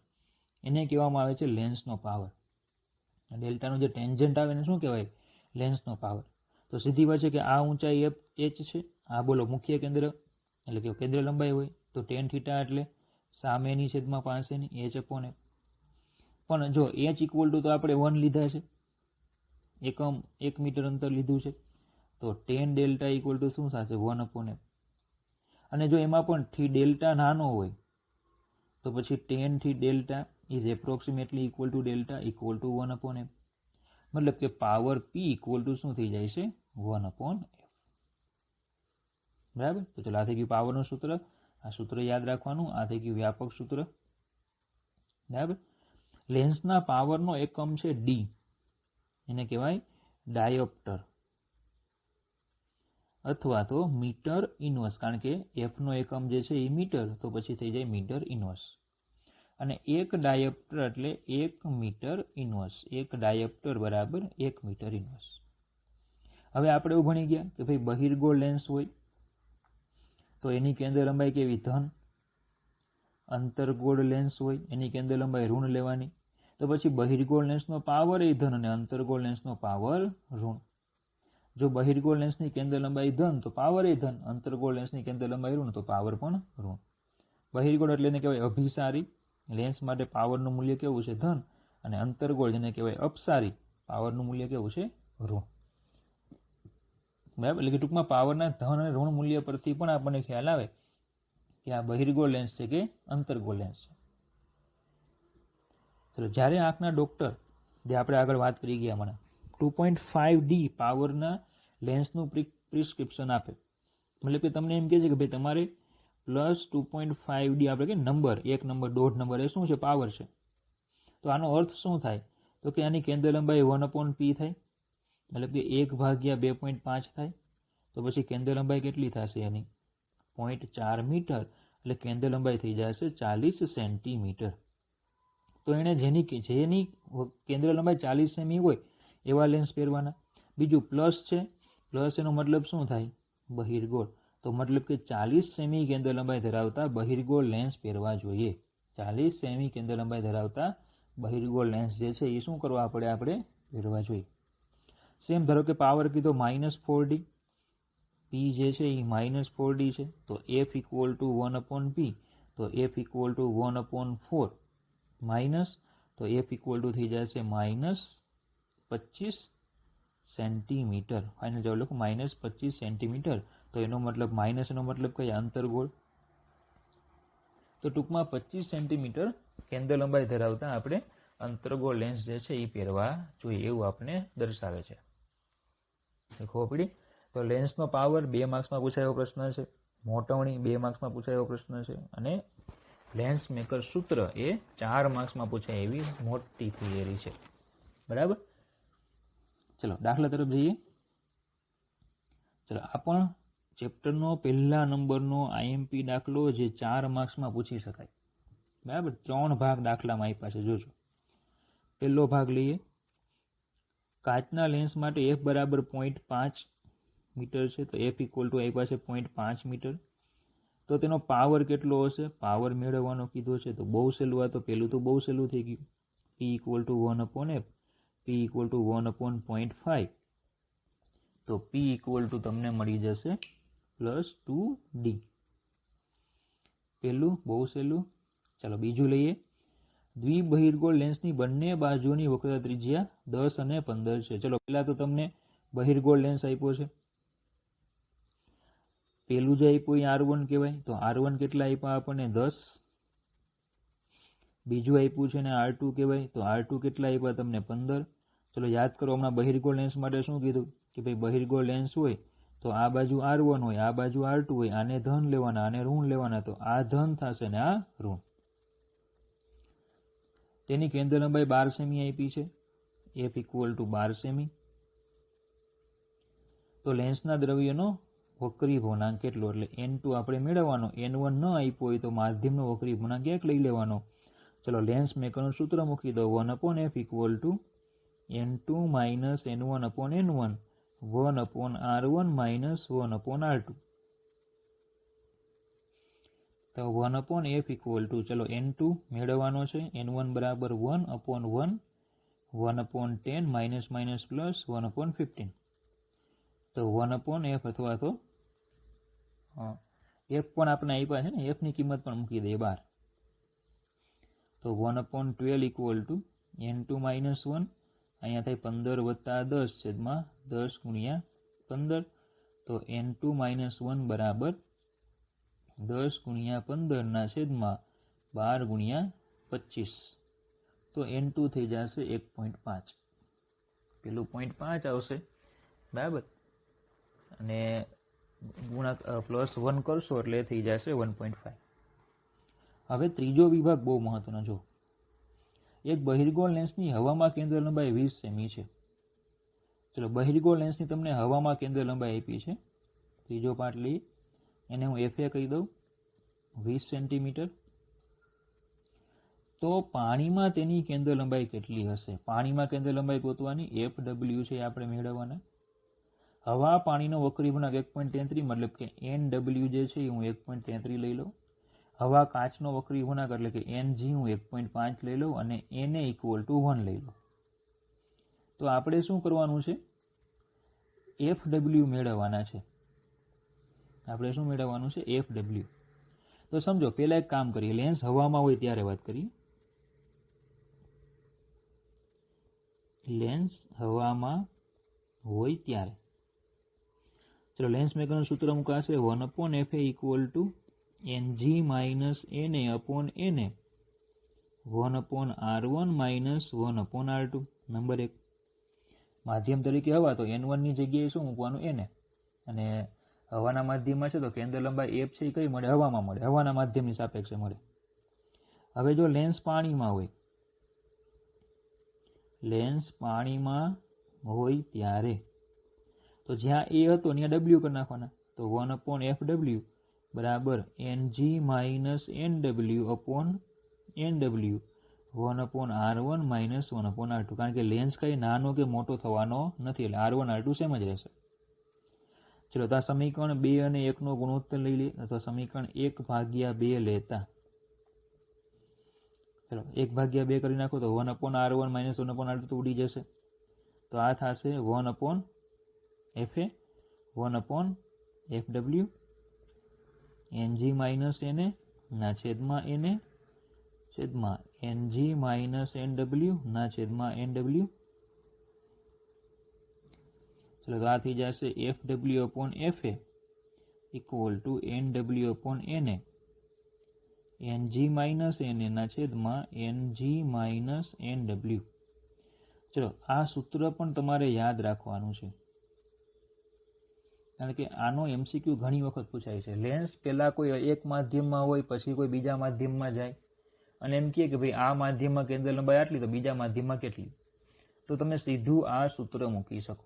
એને કહેવામાં આવે છે લેન્સનો પાવર. ડેલ્ટાનું જે ટેન્જન્ટ આવે એને શું કહેવાય? લેન્સનો પાવર. તો સીધી વાત છે કે આ ઊંચાઈ h છે, આ બોલો મુખ્ય કેન્દ્ર એટલે કે કેન્દ્ર લંબાઈ હોય તો tan થીટા એટલે સામેની છેદમાં પાસેની h અપોન f. પણ જો h ઇક્વલ ટુ તો આપણે 1 લીધા છે, એકમ 1 મીટર અંતર લીધું છે, તો tan ડેલ્ટા ઇક્વલ ટુ શું થશે? 1 અપોન f. અને જો એમાં પણ થી ડેલ્ટા નાનો હોય તો પછી tan થી delta is approximately equal to delta equal to 1 upon f. મતલબ કે પાવર p ઇક્વલ ટુ શું થઈ જાય છે? 1 અપોન f. બરાબર. તો ચલો, આ થઈ ગયું પાવરનું સૂત્ર. આ સૂત્ર યાદ રાખવાનું. આ થઈ ગયું વ્યાપક સૂત્ર, બરાબર. લેન્સના પાવરનો એકમ છે d, એને કહેવાય ડાયોપ્ટર અથવા તો મીટર ઇનવર્સ, કારણ કે f નો એકમ જે છે એ મીટર, તો પછી થઈ જાય મીટર ઇનવર્સ. અને એક ડાયોપ્ટર એટલે 1 મીટર ઇનવર્સ. એક ડાયોપ્ટર બરાબર 1 મીટર ઇનવર્સ. હવે આપણે એવું ભણી ગયા કે ભાઈ બહિર્ગોળ લેન્સ હોય તો એની કેન્દ્ર લંબાઈ કેવી? ધન. અંતર્ગોળ લેન્સ હોય એની કેન્દ્ર લંબાઈ ઋણ લેવાની. તો પછી બહિર્ગોળ લેન્સનો પાવર એ ધન અને અંતર્ગોળ લેન્સનો પાવર ઋણ. જો બહિર્ગોળ લેન્સની કેન્દ્ર લંબાઈ ધન તો પાવર એ ધન, અંતર્ગોળ લેન્સની કેન્દ્ર લંબાઈ ઋણ તો પાવર પણ ઋણ. બહિર્ગોળ એટલે એને કહેવાય અભિસારી, લેન્સ માટે પાવરનું મૂલ્ય કેવું છે? ધન. અને અંતર્ગોળ જેને કહેવાય અપસારી, પાવરનું મૂલ્ય કેવું છે? ઋણ. બરાબર. એટલે કે ટૂંકમાં પાવરના ધન અને ઋણ મૂલ્ય પરથી પણ આપણને ખ્યાલ આવે કે આ બહિર્ગોળ લેન્સ છે કે અંતર્ગોળ લેન્સ છે. ચલો, જ્યારે આંખના ડોક્ટર જે આપણે આગળ વાત કરી ગયા હમણાં 2.5D પાવરના લેન્સનું પ્રિસ્ક્રિપ્શન આપે, મતલબ કે તમને એમ કહે છે કે ભાઈ તમારે +2.5D આપણે કે નંબર, 1 નંબર, 1.5 નંબર, એ શું છે? પાવર છે. તો આનો અર્થ શું થાય? તો કે આની કેન્દ્ર લંબાઈ 1/p થાય, મતલબ કે 1/2.5 થાય. તો પછી કેન્દ્ર લંબાઈ કેટલી થશે એની? 0.4 મીટર. એટલે કેન્દ્ર લંબાઈ થઈ જશે 40 સેન્ટીમીટર. તો એણે જેની કેન્દ્ર લંબાઈ 40 સેમી હોય એવા લેન્સ પહેરવાના. બીજું પ્લસ છે, પ્લસ એનો મતલબ શું થાય? બહિર્ગોળ. તો મતલબ કે 40 સેમી કેન્દ્ર લંબાઈ ધરાવતા બહિર્ગોળ લેન્સ પહેરવા જોઈએ. 40 સેમી કેન્દ્ર લંબાઈ ધરાવતા બહિર્ગોળ લેન્સ જે છે એ શું કરવા પડે? આપણે પહેરવા જોઈએ. સેમ ધારો કે પાવર કીધો -4D, પી જે છે એ -4d છે, તો એફ ઇક્વલ ટુ 1/p, તો એફ ઇક્વલ ટુ 1/4 માઇનસ, તો એફ ઇક્વલ ટુ થઈ જશે -25 સેન્ટીમીટર. ફાઇનલ જવાબ લખો -25 સેન્ટીમીટર. તો એનો મતલબ એનો મતલબ કઈ અંતર્ગોળ. તો ટૂંકમાં 25 સેન્ટીમીટર કેન્દ્ર લંબાઈ ધરાવતા આપણે અંતર્ગોળ લેન્સ જે છે એ પહેરવા જોઈએ એવું આપણે દર્શાવે છે. ખબર પડી? તો લેન્સનો પાવર 2 માર્ક્સમાં પૂછાયેલો પ્રશ્ન છે, મોટવણી 2 માર્ક્સમાં પૂછાયેલો પ્રશ્ન છે, અને લેન્સ મેકર સૂત્ર એ 4 માર્ક્સમાં પૂછાય એવી મોટી થિયરી છે. બરાબર. ચલો દાખલા તરફ જઈએ. ચલો આ પણ ચેપ્ટરનો પહેલા નંબરનો આઈએમપી દાખલો જે 4 માર્ક્સમાં પૂછી શકાય. બરાબર. 3 ભાગ દાખલામાં આપ્યા છે. જોજો. પહેલો ભાગ લઈએ. કાચના લેન્સ માટે f બરાબર 0.5 મીટર છે, તો f ઇક્વલ ટુ આપ્યા છે 0.5 મીટર. તો તેનો પાવર કેટલો હશે? પાવર મેળવવાનો કીધો છે. તો બહુ સહેલું, આ તો પહેલું તો બહુ સહેલું થઈ ગયું. p equal to 1/f, p equal to 1/0.5, તો p ઇક્વલ ટુ તમને મળી જશે +2d. પહેલું બહુ સહેલું. ચાલો બીજું લઈએ. દ્વિબહિર્ગોળ લેન્સની બંને બાજુની વક્રતા ત્રિજ્યા 10 અને 15 છે. ચલો પહેલા તો તમને બહિર્ગોળ લેન્સ આપ્યો છે. પેલું જે આપ્યું એ R1 કહેવાય. તો R1 કેટલા આપ્યા આપણને? 10. બીજું આપ્યું છે ને R2 કહેવાય. તો R2 કેટલા આપ્યા તમને? 15. ચલો યાદ કરો, હમણાં બહિર્ગોળ લેન્સ માટે શું કીધું કે ભાઈ બહિર્ગોળ લેન્સ હોય તો આ બાજુ R1 હોય, આ બાજુ R2 હોય, આને ધન લેવાના, આને ઋણ લેવાના. તો આ ધન થશે ને આ ઋણ. તેની કેન્દ્ર લંબાઈ 12 સેમી આપી છે, f ઇક્વલ ટુ 12 સેમી. તો લેન્સના દ્રવ્યનો વક્રી ભૂણાંક કેટલો? એટલે n2 આપણે મેળવવાનો. n1 ન આપ્યો હોય તો માધ્યમનો વક્રી ભૂણાંક 1 લઈ લેવાનો. ચલો લેન્સ મેકરનું સૂત્ર મૂકી દો. 1/f equal to n2 minus n1/n1 1/r1 minus 1/r2. તો 1/f ઇક્વલ ટુ, ચલો n2 મેળવવાનો છે, n1 બરાબર 1/1 1/10 માઇનસ માઇનસ પ્લસ 1/15. તો 1/f અથવા તો f પણ આપણે આપ્યા છે ને, f ની કિંમત પણ મૂકી દઈએ 12. તો 1/12 ઇક્વલ ટુ n2 માઇનસ 1, અહીંયા થાય 15 વત્તા 10 છેદમાં 10 ગુણ્યા 15. તો n2 માઇનસ 1 બરાબર 10 ગુણ્યા 15 ના છેદમાં 12 ગુણ્યા 25. તો n2 થઈ જશે 1.5. પેલું 0.5 આવશે. બરાબર. અને ગુણાક +1 કરશો એટલે થઈ જશે 1.5. હવે ત્રીજો વિભાગ બહુ મહત્વનો. જો એક બહિર્ગોળ લેન્સની હવામાં કેન્દ્ર લંબાઈ 20 સેમી છે. ચલો બહિર્ગોળ લેન્સની તમને હવામાં કેન્દ્ર લંબાઈ આપી છે. ત્રીજો પાર્ટ લઈએ. એને હું FA કહી દઉં 20 સેન્ટીમીટર. તો પાણીમાં તેની કેન્દ્ર લંબાઈ કેટલી હશે? પાણીમાં કેન્દ્ર લંબાઈ ગોતવાની. FW છે આપણે મેળવવાના. હવા પાણીનો વક્રી ભૂણાંક 1.33, મતલબ કે NW જે છે એ હું 1.33 લઈ લઉં. હવા કાચનો વક્રી ભૂણાંક એટલે કે NG હું 1.5 લઈ લઉં અને Na ઇક્વલ ટુ 1 લઈ લઉં. તો આપણે શું કરવાનું છે? FW મેળવવાના છે. આપણે શું મેળવવાનું છે? FW. તો સમજો પહેલા એક કામ કરીએ. લેન્સ હવામાં હોય ત્યારે વાત કરીએ. લેન્સ હવામાં હોય ત્યારે ચલો લેન્સ મેકરનું સૂત્ર મુકાશે 1/fa equal to Ng minus Na upon Na 1/r1 minus 1/r2. Number 1 માધ્યમ તરીકે હવા, તો n1 ની જગ્યાએ શું મૂકવાનું? Na. અને હવાના માધ્યમમાં છે તો કેન્દ્ર લંબાઈ f છે એ કઈ મળે? હવામાં મળે, હવાના માધ્યમની સાપેક્ષે મળે. હવે જો લેન્સ પાણીમાં હોય, લેન્સ પાણીમાં હોય ત્યારે તો જ્યાં a હતો ત્યાં w કરી નાખવાના. તો 1/fw બરાબર Ng minus Nw upon Nw 1/r1 minus 1/r2. કારણ કે લેન્સ કઈ નાનો કે મોટો થવાનો નથી, એટલે R1 R2 સેમ જ રહેશે. ચલો તો આ સમીકરણ 2 અને 1 નો ગુણોત્તર લઈ લઈએ, અથવા સમીકરણ 1/2 લેતા. ચલો 1/2 કરી નાખો તો 1/r1 માઇનસ 1/r2 તો ઉડી જશે. તો આ થશે 1/fa 1/r1 F W NG minus એને ના છેદમાં એને છેદમાં એનજી માઇનસ એન ડબલ્યુ ના છેદમાં એન ડબલ્યુ. ચલો તો આ થઈ જશે F W upon F A equal to N W upon એને એનજી માઇનસ એને ના છેદમાં એનજી માઇનસ એન ડબલ્યુ. ચલો આ સૂત્ર પણ તમારે યાદ રાખવાનું છે, કારણ કે આનો એમસીક્યુ ઘણી વખત પૂછાય છે. લેન્સ પહેલા કોઈ એક માધ્યમમાં હોય, પછી કોઈ બીજા માધ્યમમાં જાય અને એમ કહે કે ભાઈ આ માધ્યમમાં કેન્દ્ર લંબાઈ આટલી તો બીજા માધ્યમમાં કેટલી, તો તમે સીધું આ સૂત્ર મૂકી શકો.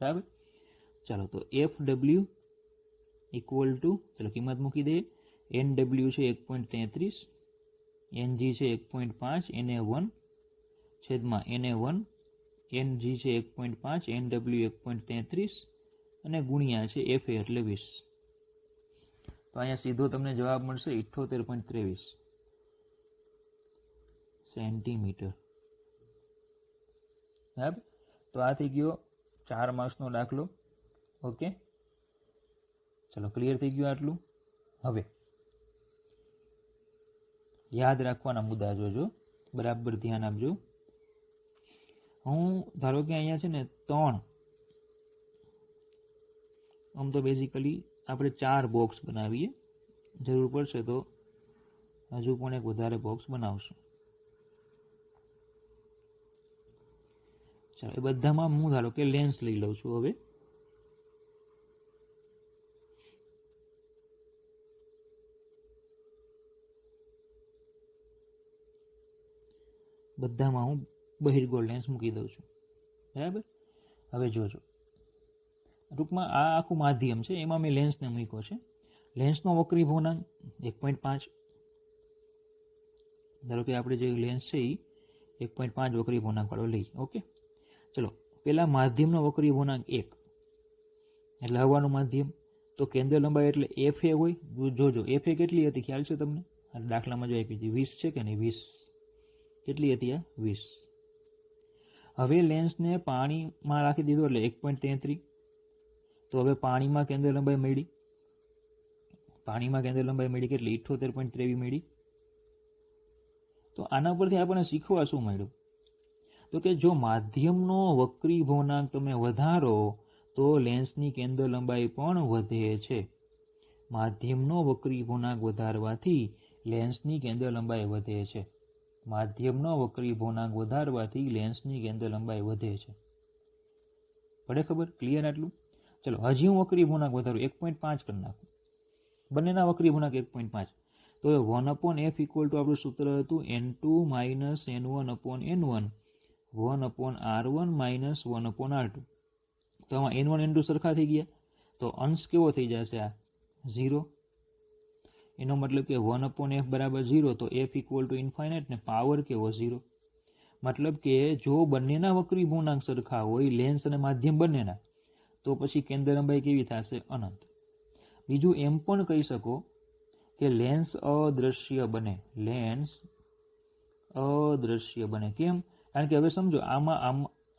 બરાબર. ચાલો તો એફ ડબલ્યુ ઇક્વલ ટુ, ચલો કિંમત મૂકી દઈએ. એન ડબલ્યુ છે 1.33, એનજી છે 1.5, NA1 છેદમાં NA1, એનજી છે 1.5, NW 1.33 અને ગુણ્યા છે FA એટલે 20. તો અહીંયા સીધો તમને જવાબ મળશે 78.23 સેન્ટીમીટર. બરાબર. તો આ થઈ ગયો 4 માર્ક્સનો દાખલો. ઓકે, ચલો ક્લિયર થઈ ગયું આટલું. હવે યાદ રાખવાના મુદ્દા જોજો, બરાબર ધ્યાન આપજો. હું ધારો કે અહીંયા છે ને 3, આમ તો બેઝિકલી આપણે 4 બોક્સ બનાવીએ, જરૂર પડશે તો હજુ પણ એક વધારે બોક્સ બનાવશું. ચાલો એ બધામાં હું ધારો કે લેન્સ લઈ લઉં છું. હવે બધામાં હું બહિર્ગોળ લેન્સ મૂકી દઉં છું. બરાબર. હવે જોજો, ટૂંકમાં આ આખું માધ્યમ છે, એમાં મેં લેન્સને મૂક્યો છે. લેન્સનો વક્રી પૂર્ણાંક 1.5. ધારો કે આપણે જે લેન્સ છે એ 1.5 વક્રી પૂર્ણાંક વાળો લઈએ. ઓકે, ચલો પેલા માધ્યમનો વક્રી પૂર્ણાંક 1 એટલે હવાનું માધ્યમ, તો કેન્દ્ર લંબાઈ એટલે એફ એ હોય. જોજો એફ એ કેટલી હતી ખ્યાલ છે તમને? દાખલામાં જો આપી હતી 20 છે કે નહીં? 20 કેટલી હતી આ? 20. હવે લેન્સને પાણીમાં રાખી દીધો એટલે 1.33. તો હવે પાણીમાં કેન્દ્ર લંબાઈ મળી. પાણીમાં કેન્દ્ર લંબાઈ મળી કેટલી? 78.23 મળી. તો આના પરથી આપણને શીખવા શું મળ્યું? તો કે જો માધ્યમનો વક્રી પૂર્ણાંક તમે વધારો તો લેન્સની કેન્દ્ર લંબાઈ પણ વધે છે. માધ્યમનો વક્રી પૂર્ણાંક વધારવાથી લેન્સની કેન્દ્ર લંબાઈ વધે છે. માધ્યમનો વક્રી પૂર્ણાંક વધારવાથી લેન્સની કેન્દ્ર લંબાઈ વધે છે. પડે ખબર? ક્લિયર આટલું? ચલો હજી હું વક્રી પૂર્ણાંક વધારું, 1.5 કરી નાખું. બંનેના વક્રી પૂર્ણાંક 1.5. તો 1/f ઇક્વલ ટુ આપણું સૂત્ર હતું n2 minus n1/n1 1/r1 minus 1/r2. તો આમાં n1 n2 સરખા થઈ ગયા, તો અંશ કેવો થઈ જશે? આ 0. એનો મતલબ કે 1/f બરાબર 0, તો f ઇક્વલ ટુ ઇન્ફાઇનાઇટ ને પાવર કેવો? 0. મતલબ કે જો બંનેના વક્રી પૂર્ણાંક સરખા હોય, લેન્સ અને માધ્યમ બંનેના, તો પછી કેન્દ્ર લંબાઈ કેવી થશે? અનંત. બીજું એમ પણ કહી શકો કે લેન્સ અદ્રશ્ય બને. લેન્સ અદ્રશ્ય બને. કેમ? કારણ કે હવે સમજો આમાં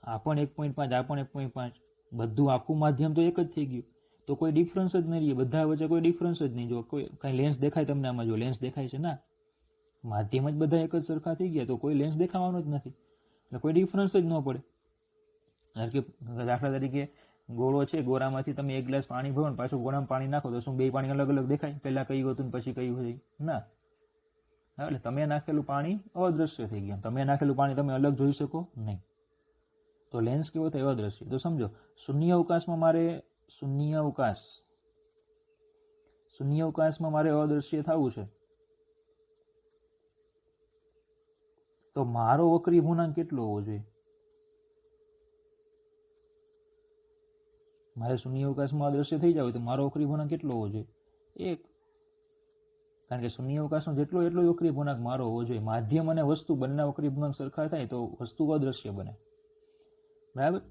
આ પણ 1.5, આ પણ 1.5, બધું આખું માધ્યમ તો એક જ થઈ ગયું, તો કોઈ ડિફરન્સ જ નહીં રહે. બધા વચ્ચે કોઈ ડિફરન્સ જ નહીં. જો કોઈ કાંઈ લેન્સ દેખાય તમને આમાં? જો લેન્સ દેખાય છે ના, માધ્યમ જ બધા એક જ સરખા થઈ ગયા, તો કોઈ લેન્સ દેખાવાનું જ નથી, એટલે કોઈ ડિફરન્સ જ ન પડે. કારણ કે દાખલા તરીકે ગોળો છે, ગોળામાંથી તમે એક ગ્લાસ પાણી ભરો ને પાછું ગોળામાં પાણી નાખો તો શું બે પાણી અલગ અલગ દેખાય? પહેલા કયું હતું ને પછી કયું હોય? ના. એટલે તમે નાખેલું પાણી અદ્રશ્ય થઈ ગયું, તમે નાખેલું પાણી તમે અલગ જોઈ શકો નહીં. તો લેન્સ કેવો થાય? અદ્રશ્ય. તો સમજો શૂન્ય અવકાશમાં મારે અદ્રશ્ય થવું છે, તો મારો વક્રી પૂર્ણાંક કેટલો હોવો જોઈએ? મારે શૂન્ય અવકાશમાં અદ્રશ્ય થઈ જાવ તો મારો વક્રી પૂર્ણાંક કેટલો હોવો જોઈએ? 1. કારણ કે શૂન્ય અવકાશનો જેટલો એટલો વક્રી પૂર્ણાંક મારો હોવો જોઈએ. માધ્યમ અને વસ્તુ બંનેના વક્રી પૂર્ણાંક સરખા થાય તો વસ્તુ અદ્રશ્ય બને. બરાબર.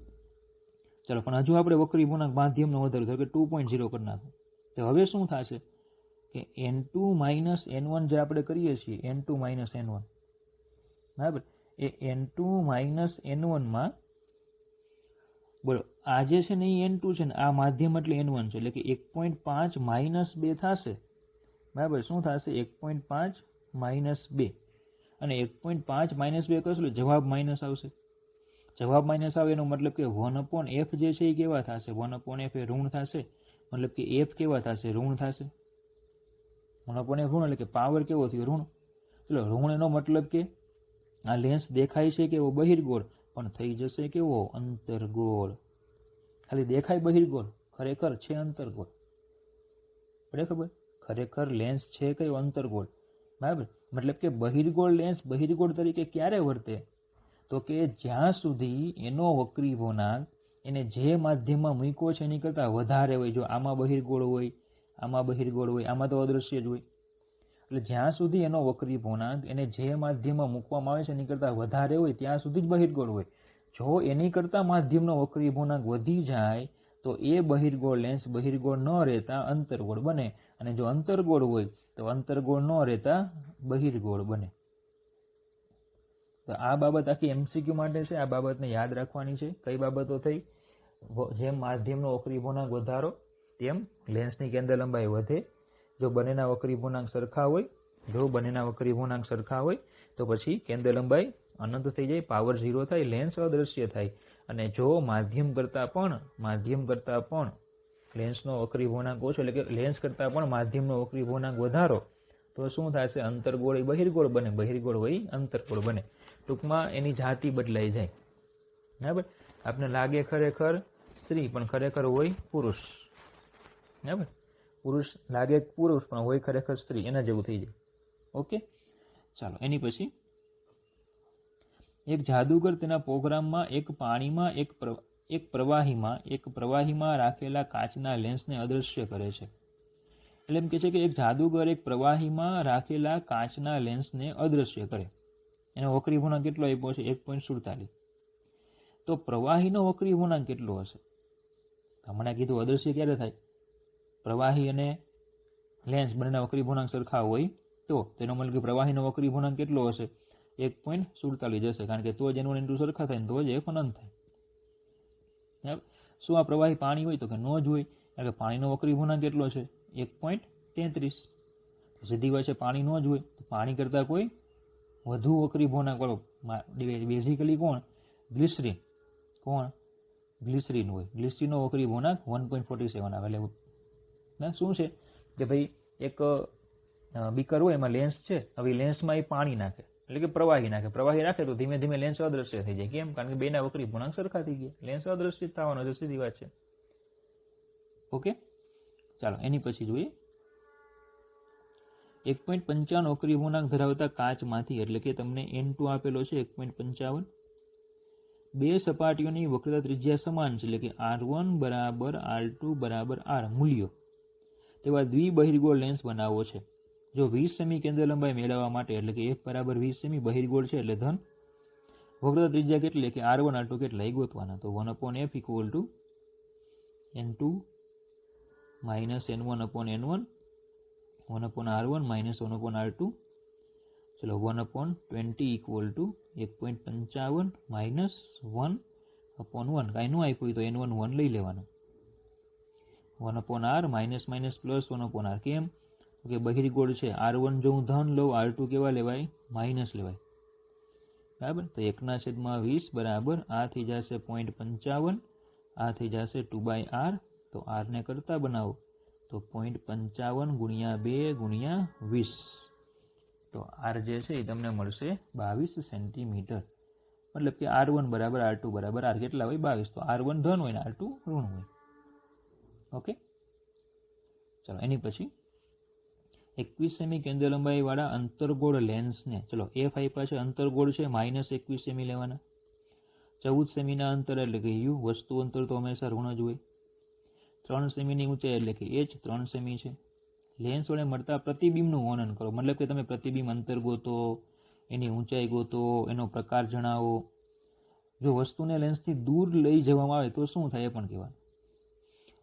ચલો પણ હજુ આપણે વક્રી પૂર્ણાંક માધ્યમનો વધારો થયો કે 2.0 કરી નાખો, તો હવે શું થશે કે n2 માઇનસ n1 જે આપણે કરીએ છીએ, n2 માઇનસ n1, બરાબર, એ n2 માઇનસ n1 માં બોલો આ જે છે ને એ N2 છે ને આ માધ્યમ એટલે N1 છે એટલે કે 1.5 માઇનસ 2 થશે બરાબર શું થશે 1.5 માઇનસ 2 અને 1.5 માઇનસ 2 કરશું એટલે જવાબ માઇનસ આવશે જવાબ માઇનસ આવે એનો મતલબ કે 1/f જે છે એ કેવા થશે 1/f એ ઋણ થશે મતલબ કે f કેવા થશે ઋણ થશે 1/f ઋણ એટલે કે પાવર કેવો થયો ઋણ ચલો ઋણ એનો મતલબ કે આ લેન્સ દેખાય છે કેવો બહિર્ગોળ પણ થઈ જશે કેવો અંતર્ગોળ ખાલી દેખાય બહિર્ગોળ ખરેખર છે અંતર્ગોળ પડે ખબર ખરેખર લેન્સ છે કયો અંતર્ગોળ બરાબર મતલબ કે બહિર્ગોળ લેન્સ બહિર્ગોળ તરીકે ક્યારે વર્તે તો કે જ્યાં સુધી એનો વક્રી પૂર્ણાંક એને જે માધ્યમમાં મૂક્યો છે એની કરતાં વધારે હોય જો આમાં બહિર્ગોળ હોય આમાં તો અદૃશ્ય જ હોય એટલે જ્યાં સુધી એનો વક્રી પૂર્ણાંક એને જે માધ્યમમાં મૂકવામાં આવે છે એની કરતાં વધારે હોય ત્યાં સુધી જ બહિર્ગોળ હોય જો એની કરતાં માધ્યમનો વક્રી પૂર્ણાંક વધી જાય તો એ બહિર્ગોળ લેન્સ બહિર્ગોળ ન રહેતા અંતર્ગોળ બને અને જો અંતર્ગોળ હોય તો અંતર્ગોળ ન રહેતા બહિર્ગોળ બને તો આ બાબત આખી MCQ માટે છે આ બાબતને યાદ રાખવાની છે કઈ બાબતો થઈ જેમ માધ્યમનો વક્રી પૂર્ણાંક વધારો તેમ લેન્સની કેન્દ્ર લંબાઈ વધે જો બંનેના વક્રી પૂર્ણાંક સરખા હોય તો પછી કેન્દ્ર લંબાઈ અનંત થઈ જાય પાવર 0 થાય લેન્સ અદૃશ્ય થાય અને જો માધ્યમ કરતાં પણ લેન્સનો વક્રી પૂર્ણાંક ઓછો એટલે કે લેન્સ કરતાં પણ માધ્યમનો વક્રી પૂર્ણાંક વધારો તો શું થશે અંતર્ગોળ બહિર્ગોળ બને બહિર્ગોળ હોય અંતર્ગોળ બને ટૂંકમાં એની જાતિ બદલાઈ જાય બરાબર આપને લાગે ખરેખર સ્ત્રી પણ ખરેખર હોય પુરુષ બરાબર પુરુષ લાગે પુરુષ પણ હોય ખરેખર સ્ત્રી એના જેવું થઈ જાય ઓકે ચાલો એની પછી એક જાદુગર તેના પ્રોગ્રામમાં એક પાણીમાં એક પ્રવાહીમાં રાખેલા કાચના લેન્સને અદૃશ્ય કરે છે એટલે એમ કે છે કે એક જાદુગર એક પ્રવાહીમાં રાખેલા કાચના લેન્સને અદૃશ્ય કરે એનો વક્રી પૂર્ણાંક કેટલો આપ્યો છે 1.47 તો પ્રવાહીનો વક્રી પૂર્ણાંક કેટલો હશે હમણાં કીધું અદૃશ્ય ક્યારે થાય પ્રવાહી અને લેન્સ બંનેના વક્રી પૂર્ણાંક સરખા હોય તો તેનો મતલબ કે પ્રવાહીનો વક્રી પૂર્ણાંક કેટલો હશે 1.47 હશે કારણ કે તો જ N1 N2 સરખા થાય તો જ f અનંત થાય શું આ પ્રવાહી પાણી હોય તો કે ન જ હોય કારણ કે પાણીનો વક્રી પૂર્ણાંક કેટલો છે 1.33 સીધી વાત છે પાણી ન જ હોય તો પાણી કરતાં કોઈ વધુ વક્રી પૂર્ણાંક વાળો બેઝિકલી ગ્લિસરીન હોય ગ્લિસરીનનો વક્રી પૂર્ણાંક 1.47 આવે એટલે શું છે કે ભાઈ એક બીકર હોય એમાં લેન્સ છે હવે લેન્સમાં એ પાણી નાખે એટલે કે પ્રવાહી નાખે તો ધીમે ધીમે લેન્સ અદૃશ્ય થઈ જાય કેમ કારણ કે બેના વક્રી પૂર્ણાંક સરખા થઈ ગયા લેન્સ અદૃશ્ય થવાનો છે સીધી વાત છે ઓકે ચાલો એની પછી જોઈએ 1.55 વક્રી પૂર્ણાંક ધરાવતા કાચમાંથી એટલે કે તમને N2 આપેલો છે 1.55 બે સપાટીઓની વક્રતા ત્રિજ્યા સમાન છે એટલે કે R1 બરાબર R2 બરાબર R મૂલ્યો તેવા દ્વિબહિર્ગોળ લેન્સ બનાવવો છે જો 20 સેમી કેન્દ્ર લંબાઈ મેળવવા માટે એટલે કે f બરાબર 20 સેમી બહિર્ગોળ છે એટલે ધન વક્રતા ત્રિજ્યા કેટલી કે R1 R2 કેટલા એ ગોતવાના તો 1/f = N2 minus N1/N1 1/R1 minus 1/R2 ચલો 1/20 = 1.55 minus 1/1 કાંઈ ન આપ્યું તો N1 1 લઈ લેવાનું 1/R minus minus plus 1/R કેમ કે બહિર્ગોળ છે R1 જો હું ધન લઉં R2 કેવા લેવાય માઇનસ લેવાય બરાબર તો 1/20 બરાબર આ થઈ જશે 0.55 આ થઈ જશે 2/R તો R ને કરતા બનાવો તો 0.55 ગુણ્યા 2 ગુણ્યા 20 તો R જે છે એ તમને મળશે 22 સેન્ટીમીટર મતલબ કે R1 બરાબર R2 બરાબર R કેટલા હોય 22 તો R1 ધન હોય ને R2 ઋણ હોય ઓકે ચલો એની પછી 21 સેમી કેન્દ્ર લંબાઈ વાળા અંતર્ગોળ લેન્સને ચલો f આપ્યા છે અંતર્ગોળ છે -21 સેમી લેવાના 14 સેમીના અંતર એટલે કે u વસ્તુ અંતર તો હંમેશા ઋણ જ હોય 3 સેમીની ઊંચાઈ એટલે કે h 3 સેમી છે લેન્સ વડે મળતા પ્રતિબિંબનું વર્ણન કરો મતલબ કે તમે પ્રતિબિંબ અંતર ગોતો એની ઊંચાઈ ગોતો એનો પ્રકાર જણાવો જો વસ્તુને લેન્સથી દૂર લઈ જવામાં આવે તો શું થાય એ પણ કહેવાનું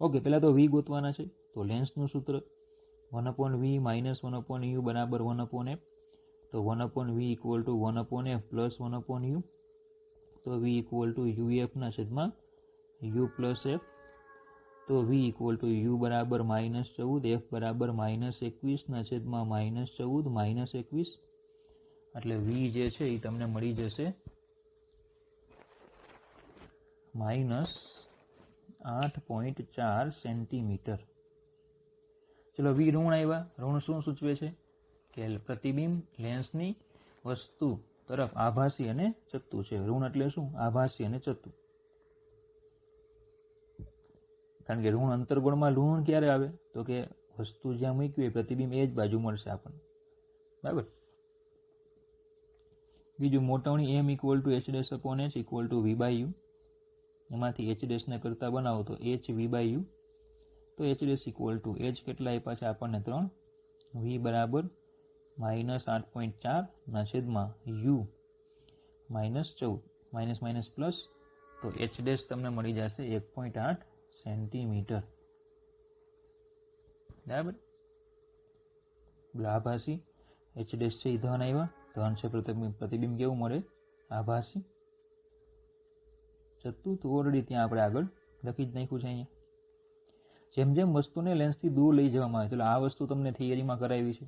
ઓકે પહેલાં તો v ગોતવાના છે તો લેન્સનું સૂત્ર 1/v minus 1/u બરાબર 1/f તો 1/v = 1/f plus 1/u તો v = uf ના છેદમાં યુ પ્લસ એફ, તો વી ઇક્વલ ટુ યુ બરાબર -14, એફ બરાબર -21/-14 -21, એટલે વી જે છે એ તમને મળી જશે -8.4 સેન્ટીમીટર. ચલો વી ઋણ આવ્યા. ઋણ શું સૂચવે છે કે પ્રતિબિંબ લેન્સની વસ્તુ તરફ આભાસી અને ચત્તુ છે. ઋણ એટલે શું? આભાસી અને ચત્તુ. કારણ કે ઋણ અંતર્ગોળમાં ઋણ ક્યારે આવે? તો કે વસ્તુ જ્યાં મૂકી હોય પ્રતિબિંબ એ જ બાજુ મળશે આપણને. બરાબર. બીજું મોટવણી m equal to h dash upon h equal to v by u. એમાંથી h ડેશને કરતા બનાવો તો h v બાય યુ. તો h dash equal to h કેટલા આપ્યા છે આપણને 3, v બરાબર -8.4/u -14, માઇનસ માઇનસ પ્લસ, તો h ડેશ તમને મળી જશે 1.8 સેન્ટીમીટર. બરાબર. આભાસી h ડેશ છે એ ધન આવ્યા. ધન છે પ્રતિબિંબ કેવું મળે? આભાસી. ચત્તુ તો ઓલરેડી ત્યાં આપણે આગળ લખી જ નાખ્યું છે અહીંયા. જેમ જેમ વસ્તુને લેન્સથી દૂર લઈ જવામાં આવે, એટલે આ વસ્તુ તમને થિયરીમાં કરાવી છે.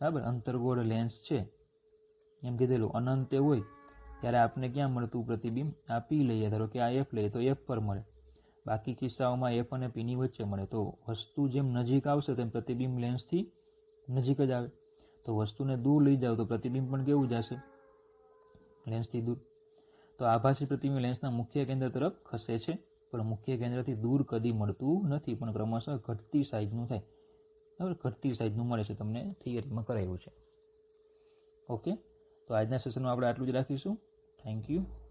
બરાબર. અંતર્ગોળ લેન્સ છે એમ કીધેલું, અનંતે હોય ત્યારે આપને ક્યાં મળતું પ્રતિબિંબ? આ પી લઈએ, ધારો કે આ એફ લઈએ તો એફ પર મળે. બાકી કિસ્સાઓમાં એફ અને પીની વચ્ચે મળે. તો વસ્તુ જેમ નજીક આવશે તેમ પ્રતિબિંબ લેન્સથી નજીક જ આવે. તો વસ્તુને દૂર લઈ જાવ તો પ્રતિબિંબ પણ કેવું જશે? લેન્સથી દૂર. તો આભાસી પ્રતિબિંબ લેન્સના મુખ્ય કેન્દ્ર તરફ ખસે છે, પણ મુખ્ય કેન્દ્રથી દૂર કદી મળતું નથી, પણ ક્રમશઃ ઘટતી સાઇઝનું થાય. બરાબર. ઘટતી સાઇઝનું મળે છે, તમને થિયરીમાં કરાવ્યું છે. ઓકે, તો આજના સેશનમાં આપણે આટલું જ રાખીશું. Thank you.